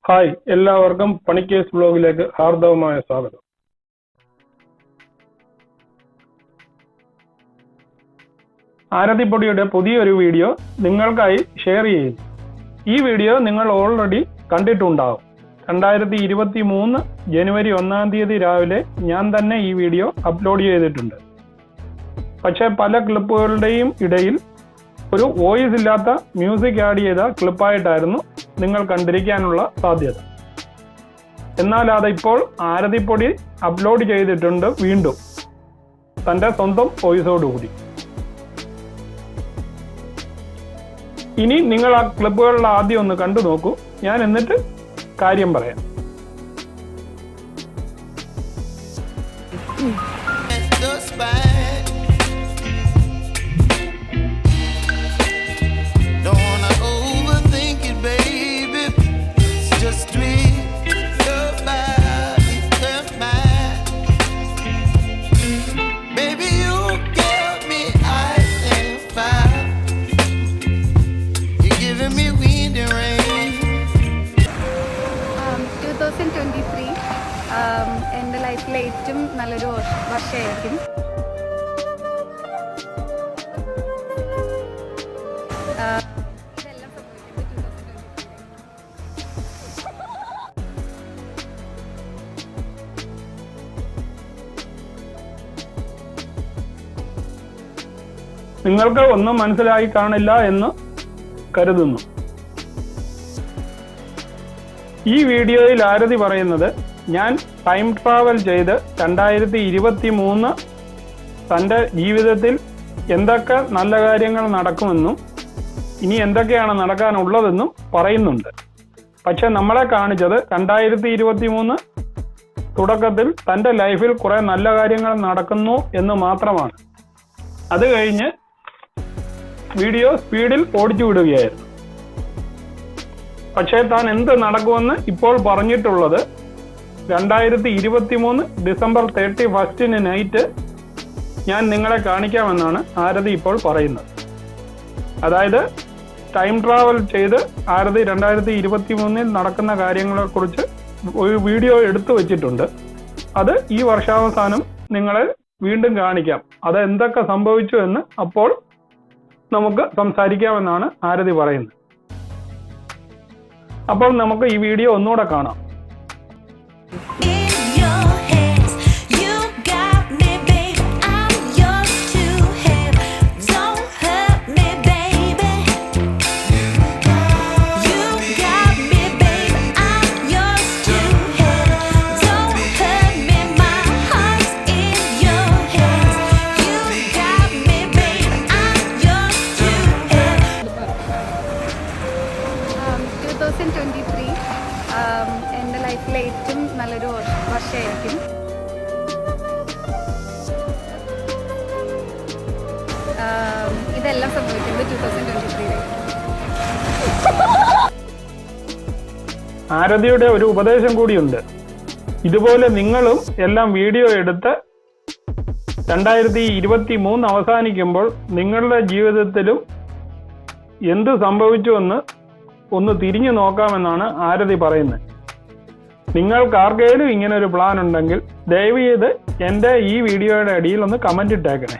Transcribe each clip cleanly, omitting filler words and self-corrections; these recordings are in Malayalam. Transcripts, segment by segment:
ഹായ്, എല്ലാവർക്കും പണിക്കേഴ്സ് ബ്ലോഗിലേക്ക് ഹാർദവമായ സ്വാഗതം. ആരതിപ്പൊടിയുടെ പുതിയൊരു വീഡിയോ നിങ്ങൾക്കായി ഷെയർ ചെയ്യുന്നു. ഈ വീഡിയോ നിങ്ങൾ ഓൾറെഡി കണ്ടിട്ടുണ്ടാവും. 2023 ജനുവരി 1 തീയതി രാവിലെ ഞാൻ തന്നെ ഈ വീഡിയോ അപ്ലോഡ് ചെയ്തിട്ടുണ്ട്. പക്ഷേ പല ക്ലിപ്പുകളുടെയും ഇടയിൽ ഒരു വോയിസ് ഇല്ലാത്ത മ്യൂസിക് ആഡ് ചെയ്ത ക്ലിപ്പായിട്ടായിരുന്നു നിങ്ങൾ കണ്ടിരിക്കാനുള്ള സാധ്യത. എന്നാൽ അതിപ്പോൾ ആരതിപ്പൊടി അപ്ലോഡ് ചെയ്തിട്ടുണ്ട്, വീണ്ടും തൻ്റെ സ്വന്തം വോയിസോടുകൂടി. ഇനി നിങ്ങൾ ആ ക്ലിപ്പുകളിൽ ആദ്യം ഒന്ന് കണ്ടു നോക്കൂ, ഞാൻ എന്നിട്ട് കാര്യം പറയാം. എൻ്റെ ലൈഫിലെ ഏറ്റവും നല്ലൊരു വർഷമായിരിക്കും. ഇതെല്ലാം നിങ്ങൾക്ക് ഒന്നും മനസ്സിലായി കാണില്ല എന്ന് കരുതുന്നു. ഈ വീഡിയോയിൽ ആരതി പറയുന്നത് ഞാൻ ടൈം ട്രാവൽ ചെയ്ത് 2023 തൻ്റെ ജീവിതത്തിൽ എന്തൊക്കെ നല്ല കാര്യങ്ങൾ നടക്കുമെന്നും ഇനി എന്തൊക്കെയാണ് നടക്കാനുള്ളതെന്നും പറയുന്നുണ്ട്. പക്ഷെ നമ്മളെ കാണിച്ചത് 2023 തുടക്കത്തിൽ തൻ്റെ ലൈഫിൽ കുറെ നല്ല കാര്യങ്ങൾ നടക്കുന്നു എന്ന് മാത്രമാണ്. അത് കഴിഞ്ഞ് വീഡിയോ സ്പീഡിൽ ഓടിച്ചു വിടുകയായിരുന്നു. പക്ഷേ താൻ എന്ത് നടക്കുമെന്ന് ഇപ്പോൾ പറഞ്ഞിട്ടുള്ളത് 2023 ഡിസംബർ 31 നൈറ്റ് ഞാൻ നിങ്ങളെ കാണിക്കാമെന്നാണ് ആരതി ഇപ്പോൾ പറയുന്നത്. അതായത് ടൈം ട്രാവൽ ചെയ്ത് ആരതി 2023 നടക്കുന്ന കാര്യങ്ങളെക്കുറിച്ച് ഒരു വീഡിയോ എടുത്തു വെച്ചിട്ടുണ്ട്. അത് ഈ വർഷാവസാനം നിങ്ങളെ വീണ്ടും കാണിക്കാം. അത് എന്തൊക്കെ സംഭവിച്ചു എന്ന് അപ്പോൾ നമുക്ക് സംസാരിക്കാമെന്നാണ് ആരതി പറയുന്നത്. അപ്പോൾ നമുക്ക് ഈ വീഡിയോ ഒന്നുകൂടെ കാണാം. എൻ്റെ ലൈഫിലെ ഏറ്റവും നല്ലൊരു വർഷമായിരിക്കും. ഇതെല്ലാം സംഭവിക്കുന്നത് 2023. ആരതിയുടെ ഒരു ഉപദേശം കൂടിയുണ്ട്. ഇതുപോലെ നിങ്ങളും എല്ലാം വീഡിയോ എടുത്ത് 2023 അവസാനിക്കുമ്പോൾ നിങ്ങളുടെ ജീവിതത്തിലും എന്ത് സംഭവിച്ചുവെന്ന് ഒന്ന് തിരിഞ്ഞു നോക്കാമെന്നാണ് ആരതി പറയുന്നത്. നിങ്ങൾക്ക് ആർക്കെങ്കിലും ഇങ്ങനെ ഒരു പ്ലാൻ ഉണ്ടെങ്കിൽ ദയവ് ചെയ്ത് എൻ്റെ ഈ വീഡിയോയുടെ അടിയിൽ ഒന്ന് കമന്റ് ഇട്ടേക്കണേ.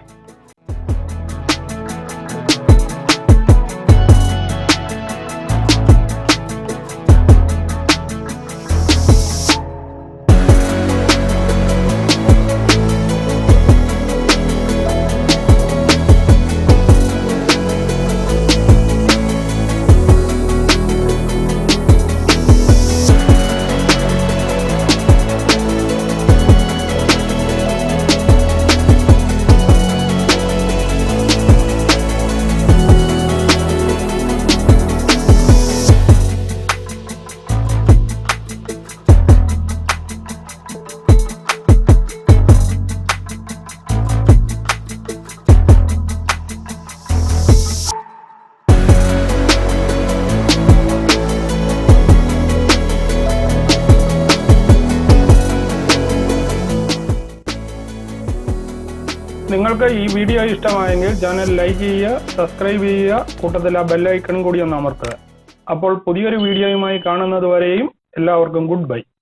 നിങ്ങൾക്ക് ഈ വീഡിയോ ഇഷ്ടമായെങ്കിൽ ചാനൽ ലൈക്ക് ചെയ്യുക, സബ്സ്ക്രൈബ് ചെയ്യുക, കൂട്ടത്തിൽ ആ ബെൽ ഐക്കണും കൂടി ഒന്ന് അമർത്തുക. അപ്പോൾ പുതിയൊരു വീഡിയോയുമായി കാണുന്നത് വരെയും എല്ലാവർക്കും ഗുഡ് ബൈ.